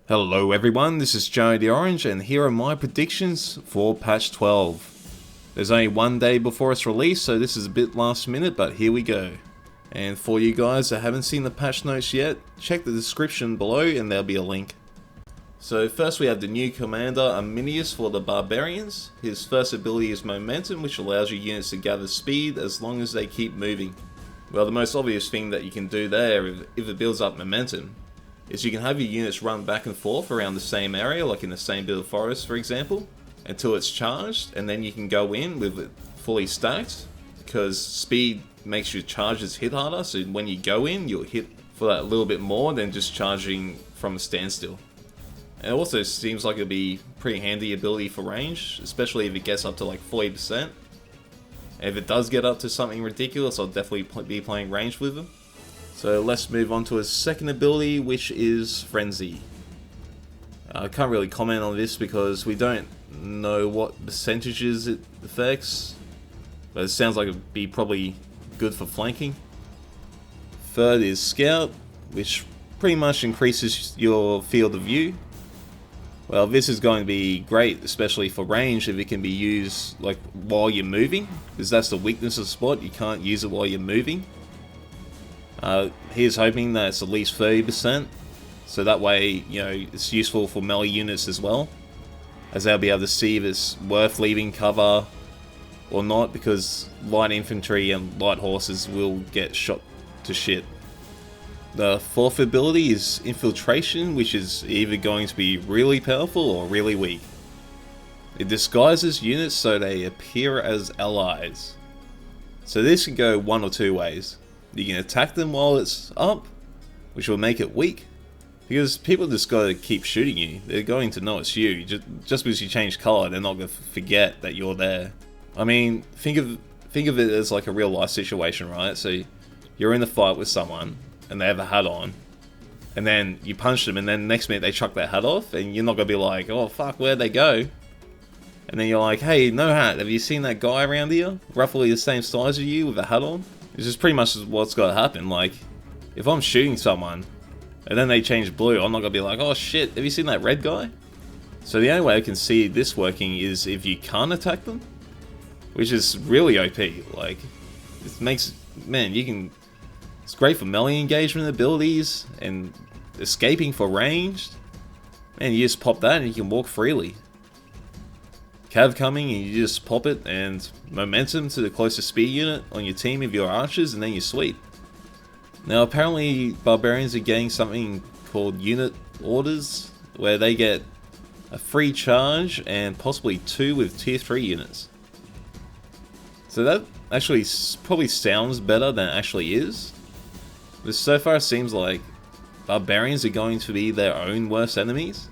Hello everyone, this is Joe the Orange and here are my predictions for patch 12. There's only one day before it's released, so this is a bit last minute, but here we go. And for you guys that haven't seen the patch notes yet, check the description below and there'll be a link. So first we have the new commander Arminius for the Barbarians. His first ability is Momentum, which allows your units to gather speed as long as they keep moving. Well, the most obvious thing that you can do there, if it builds up momentum, is you can have your units run back and forth around the same area, like in the same bit of forest for example, until it's charged, and then you can go in with it fully stacked, because speed makes your charges hit harder, so when you go in, you'll hit for that little bit more than just charging from a standstill. And it also seems like it'll be pretty handy ability for range, especially if it gets up to like 40%. And if it does get up to something ridiculous, I'll definitely be playing range with them. So let's move on to his second ability, which is Frenzy. I can't really comment on this because we don't know what percentages it affects, but it sounds like it'd be probably good for flanking. Third is Scout, which pretty much increases your field of view. Well, this is going to be great, especially for range, if it can be used like while you're moving, because that's the weakness of the spot, you can't use it while you're moving. Here's hoping that it's at least 30%, so that way, you know, it's useful for melee units as well, as they'll be able to see if it's worth leaving cover or not, because light infantry and light horses will get shot to shit. The fourth ability is Infiltration, which is either going to be really powerful or really weak. It disguises units so they appear as allies. So this can go one or two ways. You can attack them while it's up, which will make it weak, because people just gotta keep shooting you. They're going to know it's you. Just because you change color, they're not gonna forget that you're there. I mean, think of it as like a real life situation, right? So you're in a fight with someone and they have a hat on, and then you punch them, and then next minute they chuck their hat off, and you're not gonna be like, oh fuck, where'd they go? And then you're like, hey, no hat, have you seen that guy around here? Roughly the same size as you with a hat on? This is pretty much what's got to happen. Like, if I'm shooting someone and then they change blue, I'm not going to be like, oh shit, have you seen that red guy? So the only way I can see this working is if you can't attack them, which is really OP. Like, it makes, man, it's great for melee engagement abilities and escaping for ranged. Man, you just pop that and you can walk freely. Cav coming and you just pop it, and momentum to the closest speed unit on your team of your archers, and then you sweep. Now apparently barbarians are getting something called unit orders, where they get a free charge and possibly 2 with tier 3 units. So that actually probably sounds better than it actually is. But so far it seems like barbarians are going to be their own worst enemies,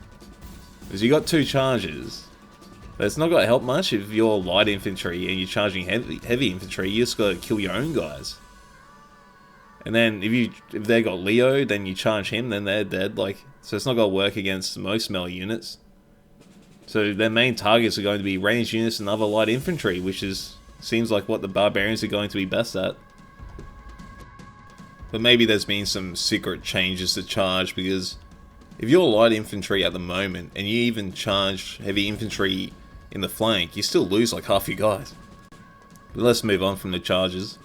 because you got 2 charges. But it's not going to help much if you're light infantry and you're charging heavy infantry. You just got to kill your own guys. And then if they got Leo, then you charge him, then they're dead. Like, so it's not going to work against most melee units. So their main targets are going to be ranged units and other light infantry, which seems like what the barbarians are going to be best at. But maybe there's been some secret changes to charge, because if you're light infantry at the moment and you even charge heavy infantry in the flank, you still lose like half your guys. But let's move on from the charges.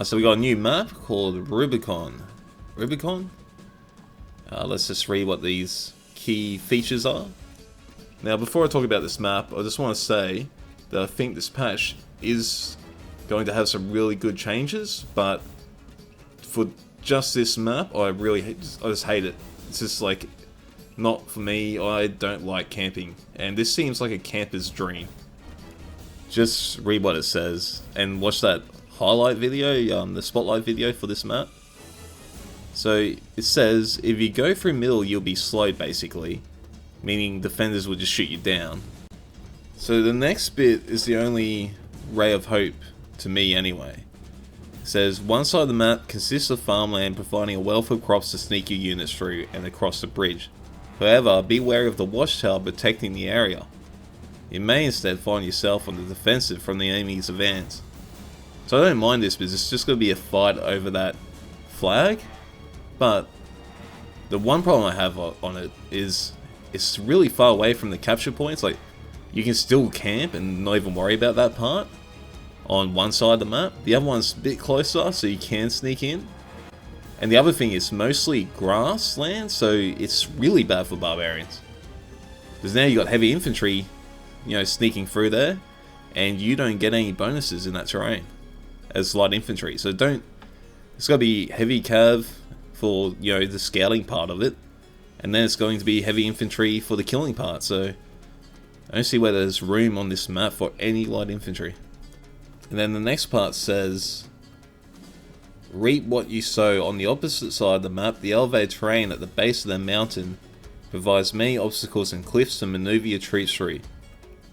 So we got a new map called Rubicon. Rubicon? Let's just read what these key features are. Now before I talk about this map, I just want to say that I think this patch is going to have some really good changes, but for just this map, I just hate it. It's just like, not for me. I don't like camping, and this seems like a camper's dream. Just read what it says and watch that highlight video, the spotlight video for this map. So it says, if you go through middle, you'll be slowed basically, meaning defenders will just shoot you down. So the next bit is the only ray of hope to me anyway. It says, one side of the map consists of farmland providing a wealth of crops to sneak your units through and across the bridge. However, be wary of the watchtower protecting the area. You may instead find yourself on the defensive from the enemy's advance. So I don't mind this, because it's just going to be a fight over that flag, but The one problem I have on it is it's really far away from the capture points. Like, you can still camp and not even worry about that part on one side of the map. The other one's a bit closer, so you can sneak in. And the other thing is mostly grassland, so it's really bad for barbarians. Because now you got heavy infantry, you know, sneaking through there, and you don't get any bonuses in that terrain as light infantry. So it's got to be heavy cav for, you know, the scouting part of it, and then it's going to be heavy infantry for the killing part. So I don't see where there's room on this map for any light infantry. And then the next part says, reap what you sow. On the opposite side of the map, the elevated terrain at the base of the mountain provides many obstacles and cliffs to maneuver your troops through.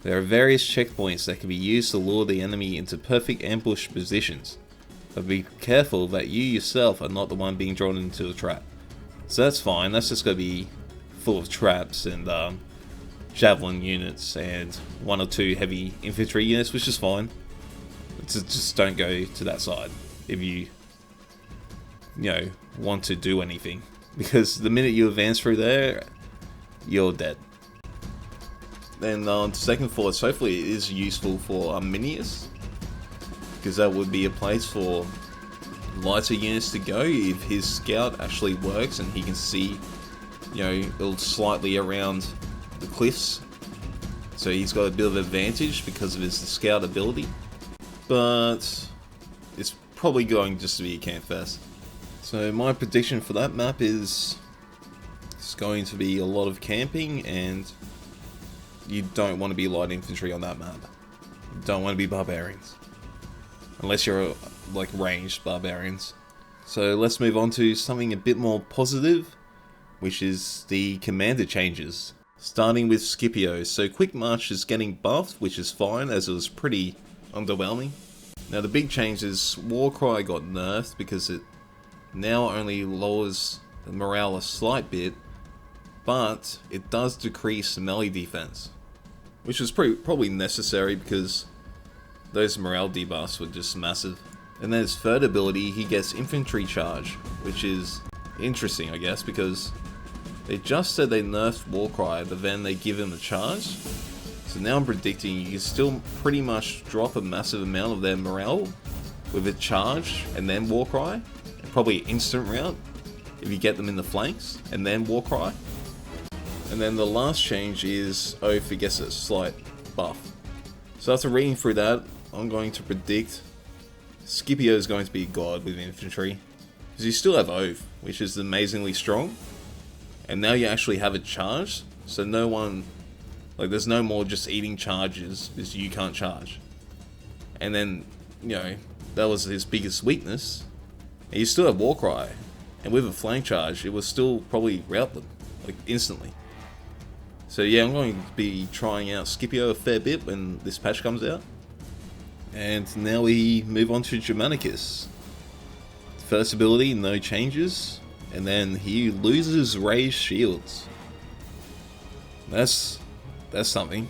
There are various checkpoints that can be used to lure the enemy into perfect ambush positions, but be careful that you yourself are not the one being drawn into a trap. So that's fine, that's just going to be full of traps and javelin units and 1 or 2 heavy infantry units, which is fine. Just don't go to that side if you know, want to do anything, because the minute you advance through there, you're dead. Then on second thoughts, hopefully it is useful for Arminius, because that would be a place for lighter units to go if his scout actually works and he can see, you know, slightly around the cliffs. So he's got a bit of advantage because of his scout ability. But it's probably going just to be a camp fest. So my prediction for that map is it's going to be a lot of camping, and you don't want to be light infantry on that map. You don't want to be barbarians. Unless you're like ranged barbarians. So let's move on to something a bit more positive, which is the commander changes. Starting with Scipio. So Quick March is getting buffed, which is fine, as it was pretty underwhelming. Now the big change is Warcry got nerfed because it now only lowers the morale a slight bit, but it does decrease melee defense, which was probably necessary because those morale debuffs were just massive. And then his third ability, he gets infantry charge, which is interesting, I guess, because they just said they nerfed Warcry, but then they give him the charge. So now I'm predicting you can still pretty much drop a massive amount of their morale with a charge and then Warcry. Probably instant route if you get them in the flanks, and then Warcry. And then the last change is Oath, it gets a slight buff. So after reading through that, I'm going to predict Scipio is going to be god with infantry, because you still have Oath, which is amazingly strong, and now you actually have a charge, so no one, like, there's no more just eating charges because you can't charge. And then, you know, that was his biggest weakness. And you still have Warcry, and with a flank charge, it will still probably rout them, like, instantly. So yeah, I'm going to be trying out Scipio a fair bit when this patch comes out. And now we move on to Germanicus. First ability, no changes, and then he loses raised shields. That's something.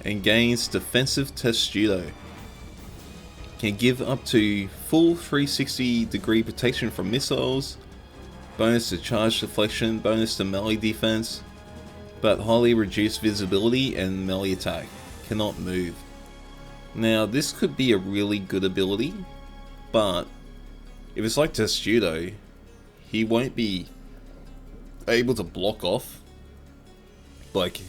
And gains defensive testudo. Can give up to full 360 degree protection from missiles, bonus to charge deflection, bonus to melee defense, but highly reduced visibility and melee attack. Cannot move. Now this could be a really good ability, but if it's like Testudo, he won't be able to block off, like,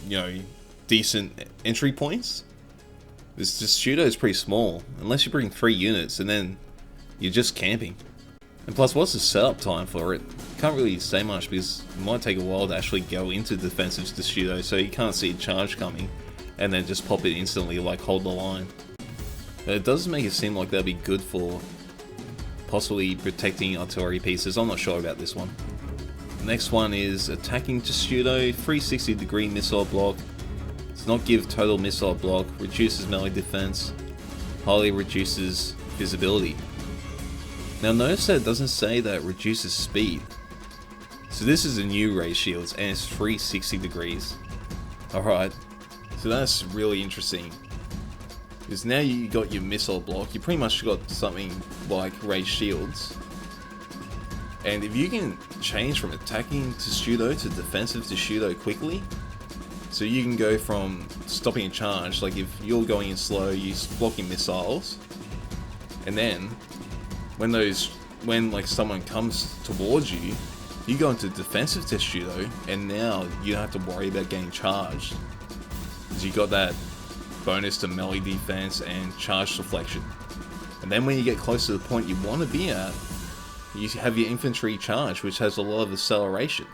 you know, decent entry points. This Testudo is pretty small, unless you bring 3 units and then you're just camping. And plus, what's the setup time for it? Can't really say much because it might take a while to actually go into defensive Testudo, so you can't see a charge coming and then just pop it instantly, like hold the line. But it does make it seem like that'd be good for possibly protecting artillery pieces. I'm not sure about this one. The next one is attacking Testudo, 360 degree missile block. Does not give total missile block, reduces melee defense, highly reduces visibility. Now notice that it doesn't say that it reduces speed. So this is a new raised shields and it's 360 degrees. Alright, so that's really interesting. Because now you got your missile block, you pretty much got something like raised shields. And if you can change from attacking to pseudo to defensive to pseudo quickly, so you can go from stopping a charge, like if you're going in slow, you're blocking missiles, and then when like someone comes towards you, you go into defensive to pseudo, and now you don't have to worry about getting charged, because you got that bonus to melee defense and charge deflection. And then when you get close to the point you want to be at, you have your infantry charge, which has a lot of acceleration.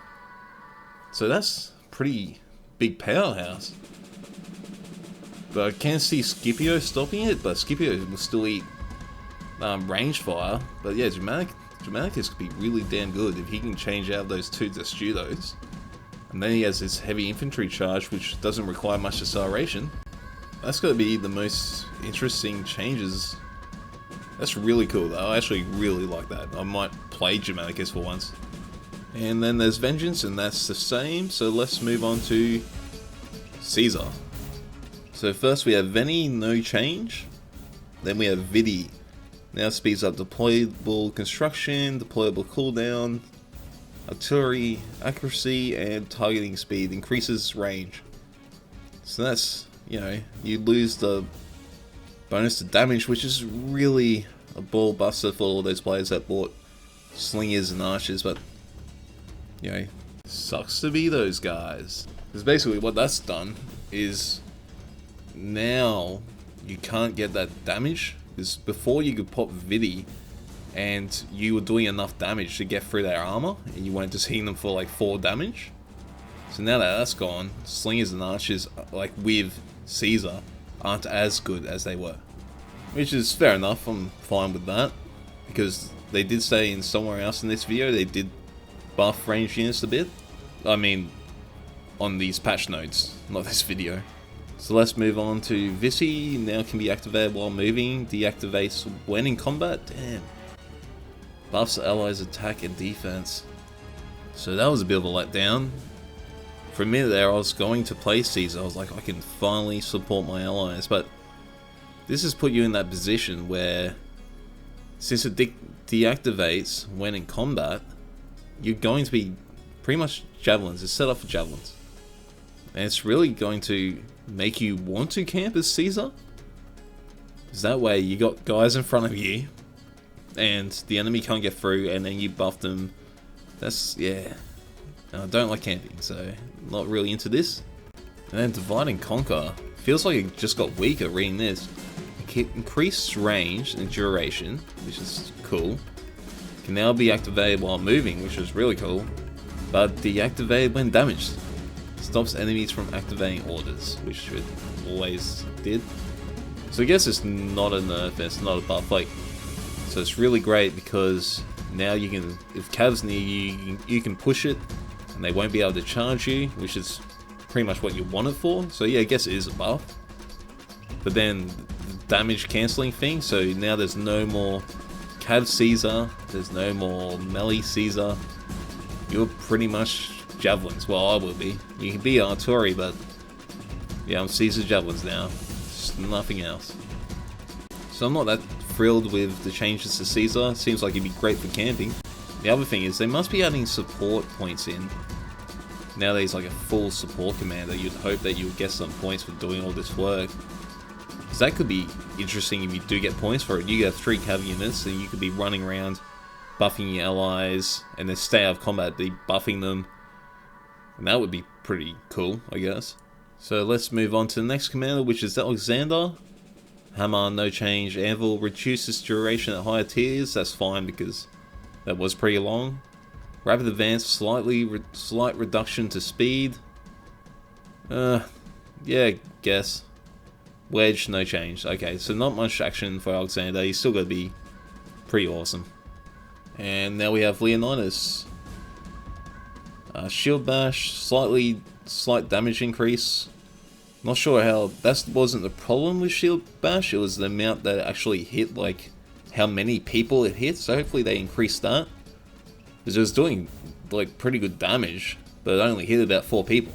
So that's pretty big powerhouse. But I can see Scipio stopping it, but Scipio will still eat range fire. But yeah, Germanicus could be really damn good if he can change out those two Testudos. And then he has his heavy infantry charge, which doesn't require much acceleration. That's going to be the most interesting changes. That's really cool though. I actually really like that. I might play Germanicus for once. And then there's Vengeance, and that's the same. So let's move on to Caesar. So first we have Veni, no change. Then we have Vidi. Now speeds up deployable construction, deployable cooldown, artillery accuracy, and targeting speed. Increases range. So that's, you know, you lose the bonus to damage, which is really a ball buster for all those players that bought slingers and archers, but you know, sucks to be those guys. Because basically what that's done is now you can't get that damage, because before you could pop Vidi and you were doing enough damage to get through their armor and you weren't just hitting them for like 4 damage. So now that that's gone, slingers and archers, like with Caesar, aren't as good as they were. Which is fair enough, I'm fine with that. Because they did say in somewhere else in this video, they did buff range units a bit. I mean, on these patch notes, not this video. So let's move on to Visi. Now can be activated while moving, deactivates when in combat. Damn. Buffs allies' attack and defense. So that was a bit of a letdown. For a minute there I was going to play Caesar. I was like, I can finally support my allies, but this has put you in that position where, since it deactivates when in combat, you're going to be pretty much javelins. It's set up for javelins. And it's really going to make you want to camp as Caesar. Because that way you got guys in front of you, and the enemy can't get through, and then you buff them. That's, yeah. I don't like camping, so not really into this. And then Divide and Conquer. Feels like it just got weaker reading this. Increased range and duration, which is cool. Can now be activated while moving, which is really cool. But deactivated when damaged. Stops enemies from activating orders, which it always did. So I guess it's not a nerf, it's not a buff. Like, so it's really great because now you can, if Cav's near you, you can push it, and they won't be able to charge you, which is pretty much what you want it for. So yeah, I guess it is a buff. But then the damage cancelling thing, so now there's no more Cav Caesar, there's no more melee Caesar. You're pretty much javelins. Well, I will be. You can be artillery, but yeah, I'm Caesar javelins now. Just nothing else. So I'm not that thrilled with the changes to Caesar. Seems like it'd be great for camping. The other thing is they must be adding support points in. Now that he's like a full support commander, you'd hope that you would get some points for doing all this work. Because that could be interesting if you do get points for it. You get 3 cav units, and you could be running around buffing your allies, and then stay out of combat, be buffing them. And that would be pretty cool, I guess. So let's move on to the next commander, which is Alexander. Hammer, no change. Anvil reduces duration at higher tiers. That's fine because that was pretty long. Rapid advance, slight reduction to speed. Yeah, guess. Wedge, no change. Okay, so not much action for Alexander. He's still going to be pretty awesome. And now we have Leonidas. Shield bash, slight damage increase. Not sure how, that wasn't the problem with shield bash, it was the amount that it actually hit, like how many people it hit, so hopefully they increased that. Because it was doing like pretty good damage, but it only hit about 4 people.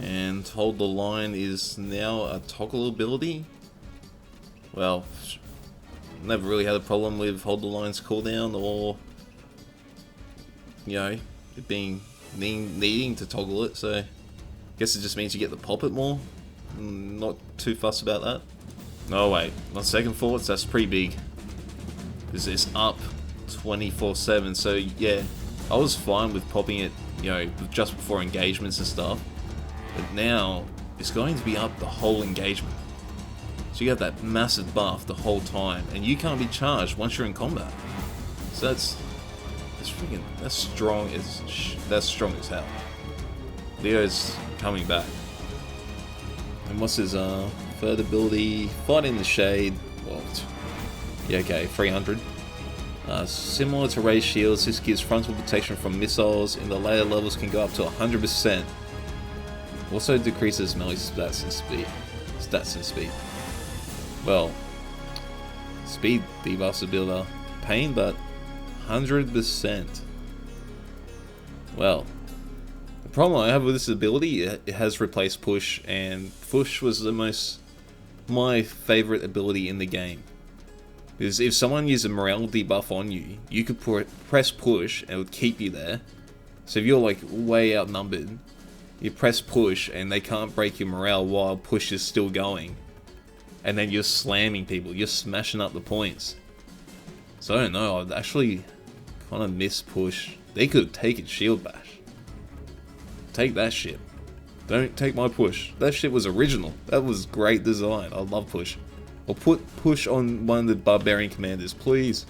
And Hold the Line is now a toggle ability. Well, never really had a problem with Hold the Line's cooldown or you know, it being needing to toggle it, so I guess it just means you get to pop it more. Not too fussed about that. Oh wait, on second thoughts, that's pretty big. Because it's up 24/7, so yeah, I was fine with popping it, you know, just before engagements and stuff. But now, it's going to be up the whole engagement. So you have that massive buff the whole time, and you can't be charged once you're in combat. So that's strong as hell. Leo's coming back. And what's his third ability? Fight in the shade. Well, yeah, okay, 300. Similar to raised shields, this gives frontal protection from missiles. In the later levels, can go up to 100%. Also decreases melee stats and speed. Well, speed debuffs a builder. Pain, but 100%. Well, the problem I have with this ability, it has replaced push, and push was my favorite ability in the game. Because if someone used a morale debuff on you, you could press push and it would keep you there. So if you're like way outnumbered, you press push and they can't break your morale while push is still going. And then you're slamming people, you're smashing up the points. So I don't know, I'd actually kind of miss push. They could take it shield bash. Take that shit. Don't take my push. That shit was original. That was great design. I love push. Or put push on one of the barbarian commanders, please.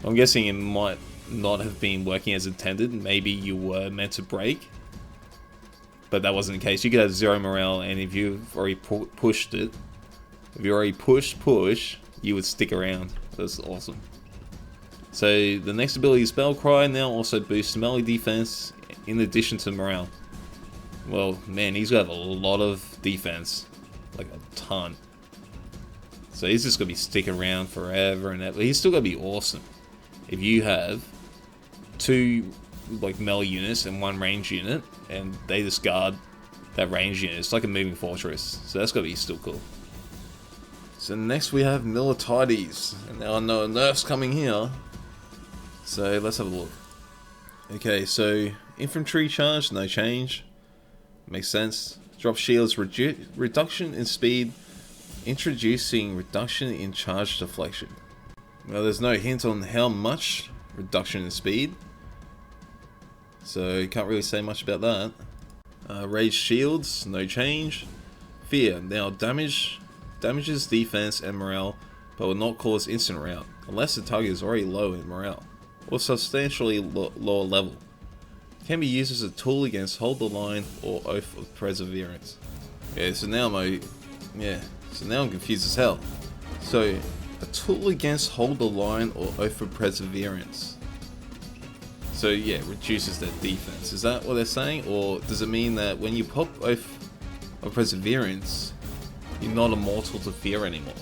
I'm guessing it might not have been working as intended. Maybe you were meant to break. But that wasn't the case. You could have 0 morale, and if you've already pushed it, if you already push, you would stick around. That's awesome. So the next ability is Battle Cry, now also boosts melee defense in addition to morale. Well, man, he's gonna have a lot of defense. Like a ton. So he's just gonna be sticking around forever and ever. He's still gonna be awesome if you have 2 like melee units and 1 range unit, and they discard that range unit. It's like a moving fortress. So that's gonna be still cool. So next we have Militides, and now I know a nerf's coming here. So let's have a look. Okay, so infantry charge, no change. Makes sense. Drop shields, reduction in speed. Introducing reduction in charge deflection. Well, there's no hint on how much reduction in speed, so you can't really say much about that. Raised shields, no change. Fear, now damages defense and morale, but will not cause instant rout, unless the target is already low in morale, or substantially lower level. Can be used as a tool against Hold the Line or Oath of Perseverance. Yeah, so now I'm confused as hell. So, a tool against Hold the Line or Oath of Perseverance. So yeah, reduces their defense. Is that what they're saying? Or does it mean that when you pop Oath of Perseverance, you're not immortal to fear anymore?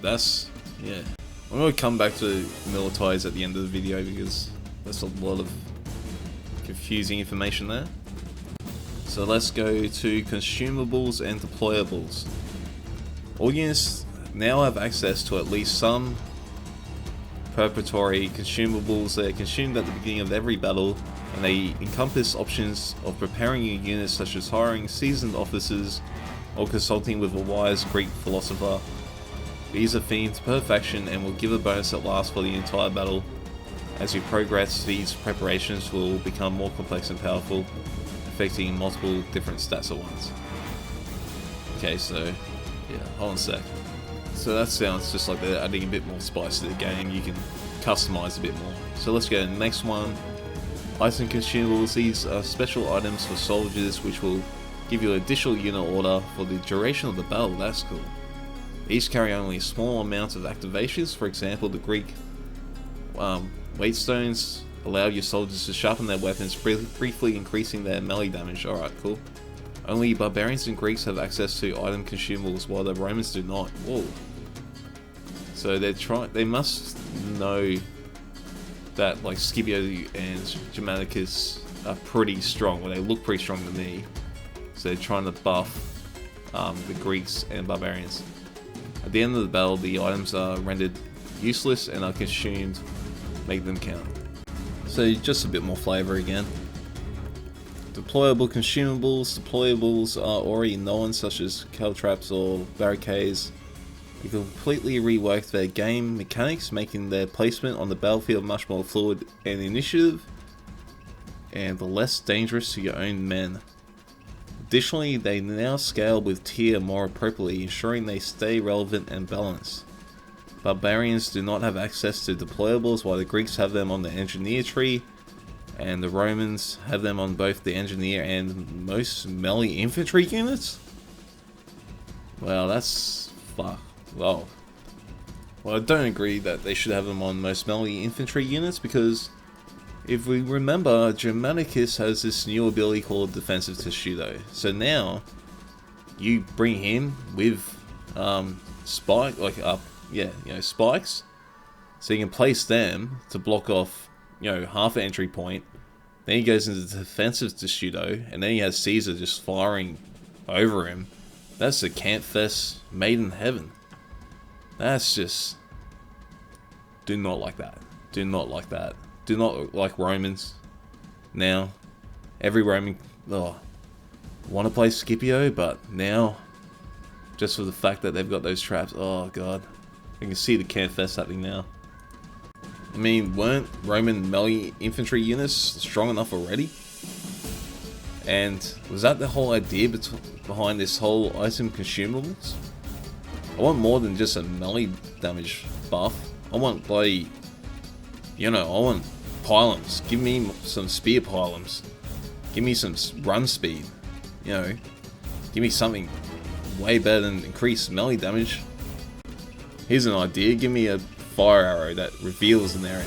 That's, yeah. I'm going to come back to Militides at the end of the video because there's a lot of confusing information there. So let's go to consumables and deployables. All units now have access to at least some preparatory consumables that are consumed at the beginning of every battle, and they encompass options of preparing your units such as hiring seasoned officers or consulting with a wise Greek philosopher. These are themed per faction and will give a bonus that lasts for the entire battle. As you progress, these preparations will become more complex and powerful, affecting multiple different stats at once. Okay, so yeah, hold on a sec. So that sounds just like they're adding a bit more spice to the game. You can customize a bit more. So let's go to the next one. Item consumables. These are special items for soldiers which will give you additional unit order for the duration of the battle. That's cool. These carry only a small amount of activations. For example, the Greek weight stones allow your soldiers to sharpen their weapons, briefly increasing their melee damage. Alright, cool. Only barbarians and Greeks have access to item consumables, while the Romans do not. Whoa. So they must know that like Scipio and Germanicus are pretty strong, or they look pretty strong to me. So they're trying to buff the Greeks and barbarians. At the end of the battle, the items are rendered useless and are consumed make them count. So just a bit more flavor again. Deployable consumables. Deployables are already known, such as caltraps or barricades. You can completely rework their game mechanics, making their placement on the battlefield much more fluid and initiative, and less dangerous to your own men. Additionally, they now scale with tier more appropriately, ensuring they stay relevant and balanced. Barbarians do not have access to deployables, while the Greeks have them on the engineer tree, and the Romans have them on both the engineer and most melee infantry units? Well, that's fuck. Well, I don't agree that they should have them on most melee infantry units, because if we remember, Germanicus has this new ability called Defensive Teshudo. So now, you bring him with spike, spikes, so you can place them to block off, half an entry point. Then he goes into Defensive Teshudo, and then he has Caesar just firing over him. That's a camp fest made in heaven. That's just... do not like that. Do not like that. Do not like Romans. Now, every Roman... want to play Scipio, but now, just for the fact that they've got those traps, oh god. I can see the camp fest happening now. I mean, weren't Roman melee infantry units strong enough already? And was that the whole idea behind this whole item consumables? I want more than just a melee damage buff. I want I want pylons. Give me some spear pylons. Give me some run speed. Give me something way better than increased melee damage. Here's an idea. Give me a fire arrow that reveals an area.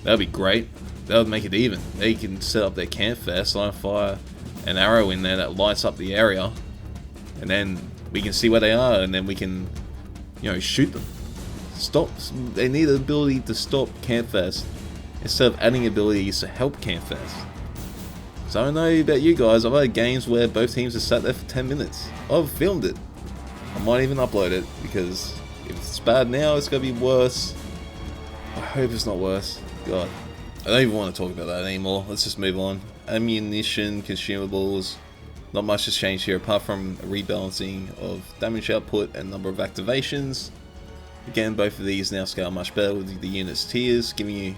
That'd be great. That would make it even. They can set up their camp fest, line fire an arrow in there that lights up the area, and then we can see where they are, and then we can, shoot them. Stop. They need the ability to stop camp fest instead of adding abilities to help camp fest. So I don't know about you guys. I've had games where both teams have sat there for 10 minutes. I've filmed it. I might even upload it, because if it's bad now, it's going to be worse. I hope it's not worse. God. I don't even want to talk about that anymore. Let's just move on. Ammunition, consumables. Not much has changed here, apart from a rebalancing of damage output and number of activations. Again, both of these now scale much better with the unit's tiers, giving you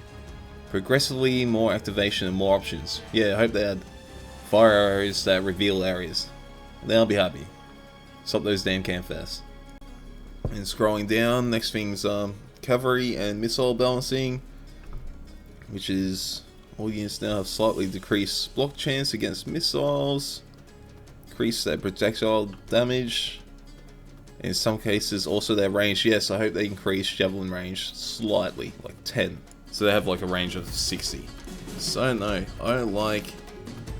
progressively more activation and more options. Yeah, I hope they add fire arrows that reveal areas. Then I'll be happy. Stop those damn camp fests. And scrolling down, next thing's cavalry and missile balancing, which is all units now have slightly decreased block chance against missiles, increase their projectile damage, in some cases also their range. Yes, I hope they increase javelin range slightly, like 10, so they have like a range of 60. So no, I don't like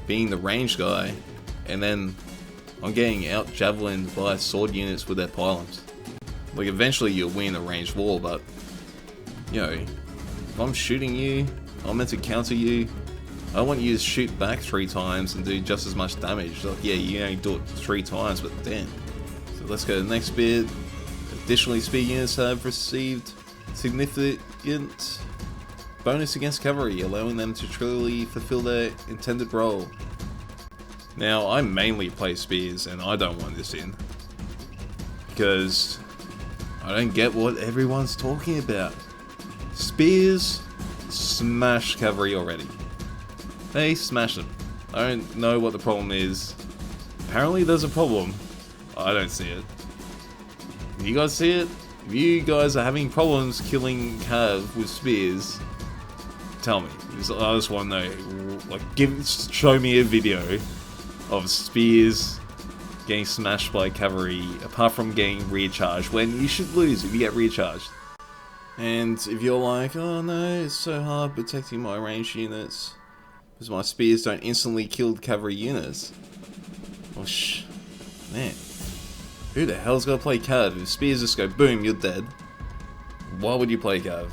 being the range guy and then I'm getting out javelined by sword units with their pylons. Like, eventually you'll win a ranged war, but if I'm shooting you, I'm meant to counter you. I want you to shoot back 3 times and do just as much damage. Like, yeah, you only do it 3 times, but damn. So let's go to the next bit. Additionally, speed units have received significant bonus against cavalry, allowing them to truly fulfill their intended role. Now, I mainly play spears, and I don't want this in, because I don't get what everyone's talking about. Spears smash cavalry already. They smash them. I don't know what the problem is. Apparently there's a problem. I don't see it. You guys see it? If you guys are having problems killing cav with spears, tell me. Because I just want to know. Like, show me a video of spears getting smashed by cavalry, apart from getting recharged, when you should lose if you get recharged. And if you're like, oh no, it's so hard protecting my ranged units because my spears don't instantly kill cavalry units. Well, man, who the hell's gonna play cav? If spears just go boom, you're dead. Why would you play cav?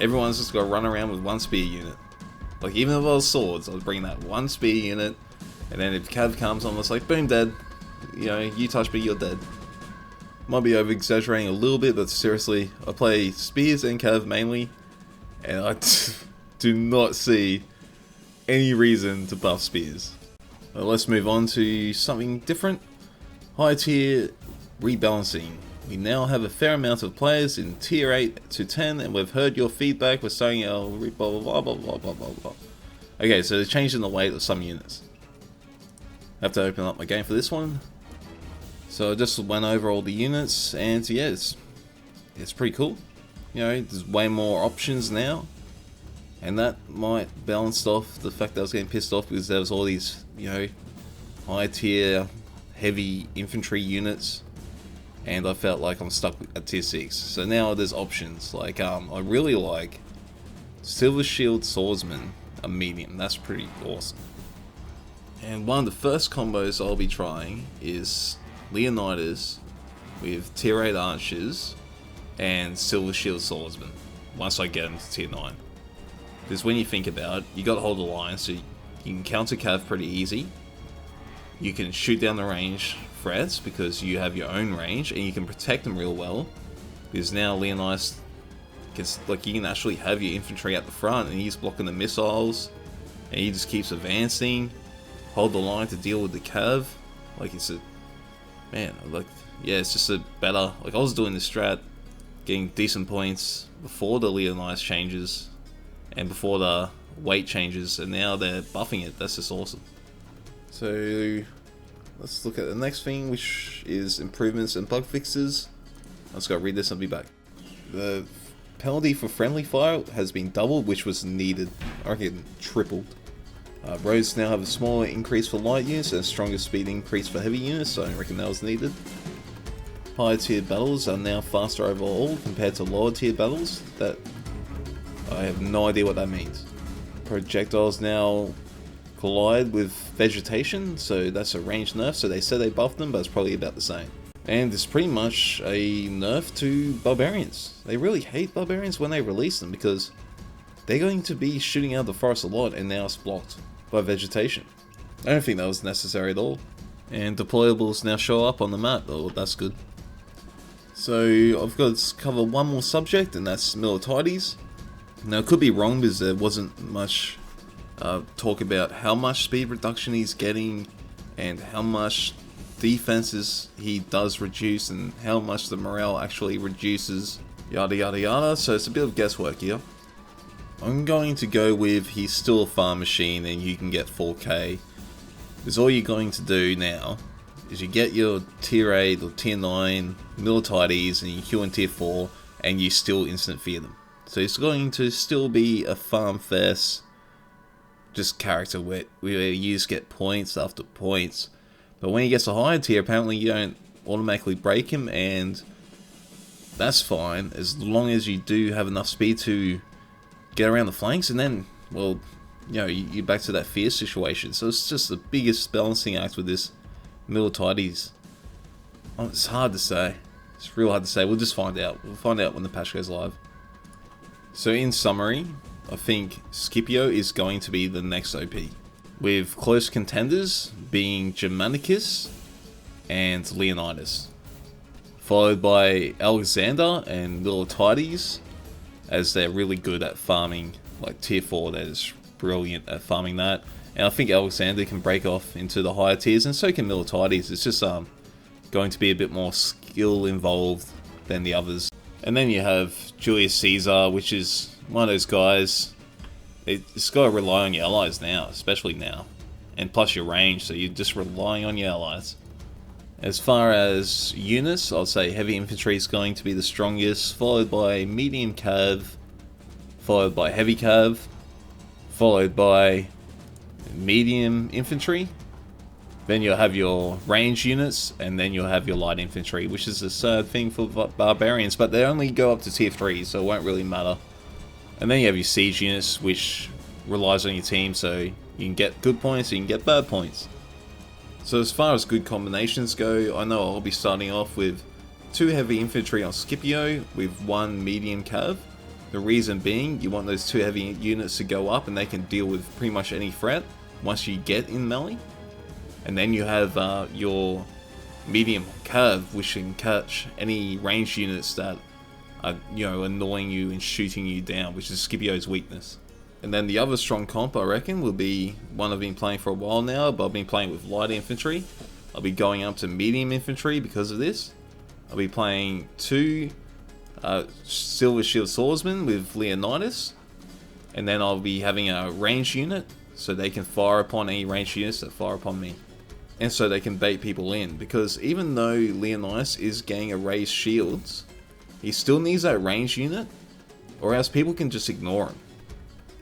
Everyone's just gotta run around with one spear unit. Like, even if I was swords, I'd bring that one spear unit, and then if cav comes, I'm just like, boom, dead. You touch me, you're dead. Might be over exaggerating a little bit, but seriously, I play spears and cav mainly, And I do not see any reason to buff spears. But let's move on to something different. High tier rebalancing. We now have a fair amount of players in tier 8 to 10, and we've heard your feedback. We're saying blah blah blah blah blah blah blah. Okay, so they're changing the weight of some units. I have to open up my game for this one. So I just went over all the units, and yeah, it's pretty cool. You know, there's way more options now, and that might balance off the fact that I was getting pissed off because there was all these, you know, high tier heavy infantry units, and I felt like I'm stuck at tier 6. So now there's options. Like I really like Silver Shield Swordsman, a medium. That's pretty awesome. And one of the first combos I'll be trying is Leonidas with tier 8 archers and Silver Shield Swordsman once I get them to tier 9. Because when you think about it, you got to hold the line, so you can counter cav pretty easy. You can shoot down the range threats because you have your own range, and you can protect them real well. Because now Leonidas gets, like, you can actually have your infantry at the front and he's blocking the missiles, and he just keeps advancing. Hold the line to deal with the cav. Like, it's a, man, like, yeah, it's just a better, like, I was doing this strat, getting decent points before the Leonidas changes and before the weight changes, and now they're buffing it. That's just awesome. So let's look at the next thing, which is improvements and bug fixes. I just gotta read this and be back. The penalty for friendly fire has been doubled, which was needed. I reckon tripled. Roads now have a smaller increase for light units and a stronger speed increase for heavy units, so I reckon that was needed. Higher tier battles are now faster overall compared to lower tier battles. That, I have no idea what that means. Projectiles now collide with vegetation, so that's a range nerf. So they said they buffed them, but it's probably about the same. And it's pretty much a nerf to barbarians. They really hate barbarians when they release them because they're going to be shooting out of the forest a lot, and now it's blocked by vegetation. I don't think that was necessary at all. And deployables now show up on the map. Oh, that's good. So I've got to cover one more subject, and that's militarities. Now, it could be wrong because there wasn't much talk about how much speed reduction he's getting and how much defenses he does reduce and how much the morale actually reduces, yada yada yada. So it's a bit of guesswork here. I'm going to go with he's still a farm machine and you can get 4k. Because all you're going to do now is you get your tier 8 or tier 9 militarities and you queue in tier 4 and you still instant fear them. So it's going to still be a farm fest, just character where you just get points after points. But when he gets a higher tier, apparently you don't automatically break him, and that's fine as long as you do have enough speed to get around the flanks, and then, well, you know, you're back to that fear situation. So it's just the biggest balancing act with this militarities. Oh, it's hard to say. It's real hard to say. We'll just find out. We'll find out when the patch goes live. So in summary, I think Scipio is going to be the next OP, with close contenders being Germanicus and Leonidas, followed by Alexander and Miltiades, as they're really good at farming, like tier 4, that is brilliant at farming that. And I think Alexander can break off into the higher tiers, and so can Miltiades. It's just going to be a bit more skill involved than the others. And then you have Julius Caesar, which is one of those guys. It's got to rely on your allies now, especially now. And plus your range, so you're just relying on your allies. As far as units, I'll say heavy infantry is going to be the strongest, followed by medium cav, followed by heavy cav, followed by medium infantry. Then you'll have your range units, and then you'll have your light infantry, which is a sad thing for barbarians, but they only go up to tier 3, so it won't really matter. And then you have your siege units, which relies on your team, so you can get good points, you can get bad points. So as far as good combinations go, I know I'll be starting off with 2 heavy infantry on Scipio with 1 medium cav. The reason being, you want those 2 heavy units to go up and they can deal with pretty much any threat once you get in melee. And then you have your medium cav, which can catch any ranged units that you know, annoying you and shooting you down, which is Scipio's weakness. And then the other strong comp, I reckon, will be one I've been playing for a while now, but I've been playing with light infantry. I'll be going up to medium infantry because of this. I'll be playing 2 Silver Shield Swordsmen with Leonidas, and then I'll be having a ranged unit, so they can fire upon any ranged units that fire upon me. And so they can bait people in, because even though Leonidas is getting a raised shields, he still needs that ranged unit, or else people can just ignore him.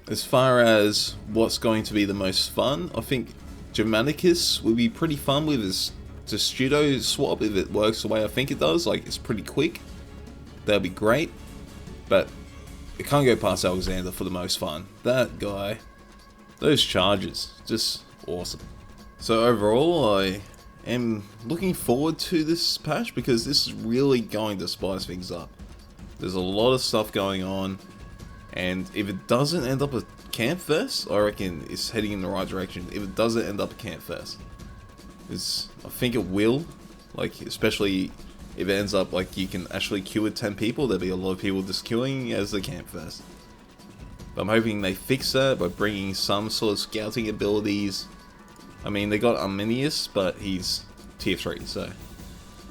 As far as what's going to be the most fun, I think Germanicus would be pretty fun with his Testudo swap if it works the way I think it does. Like, it's pretty quick. That'd be great. But it can't go past Alexander for the most fun. That guy, those charges, just awesome. So overall, I am looking forward to this patch because this is really going to spice things up. There's a lot of stuff going on. And if it doesn't end up a camp fest, I reckon it's heading in the right direction. If it doesn't end up a camp fest, I think it will. Like, especially if it ends up like you can actually queue with 10 people, there'll be a lot of people just queuing as the camp fest. But I'm hoping they fix that by bringing some sort of scouting abilities. I mean, they got Arminius, but he's tier 3, so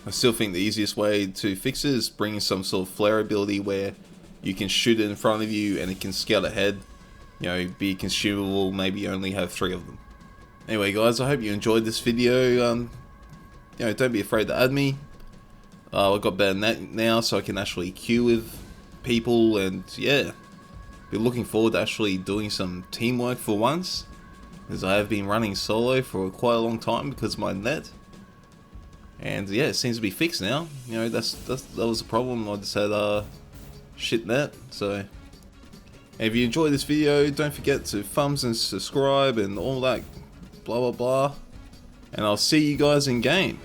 I still think the easiest way to fix it is bringing some sort of flare ability where you can shoot it in front of you and it can scout ahead, you know, be consumable, maybe only have 3 of them. Anyway guys, I hope you enjoyed this video. You know, don't be afraid to add me. I've got better than that now, so I can actually queue with people, and yeah, be looking forward to actually doing some teamwork for once, because I have been running solo for quite a long time because of my net. And yeah, it seems to be fixed now. You know, that was the problem. I just had shit net. So if you enjoyed this video, don't forget to thumbs and subscribe and all that blah blah blah, and I'll see you guys in game.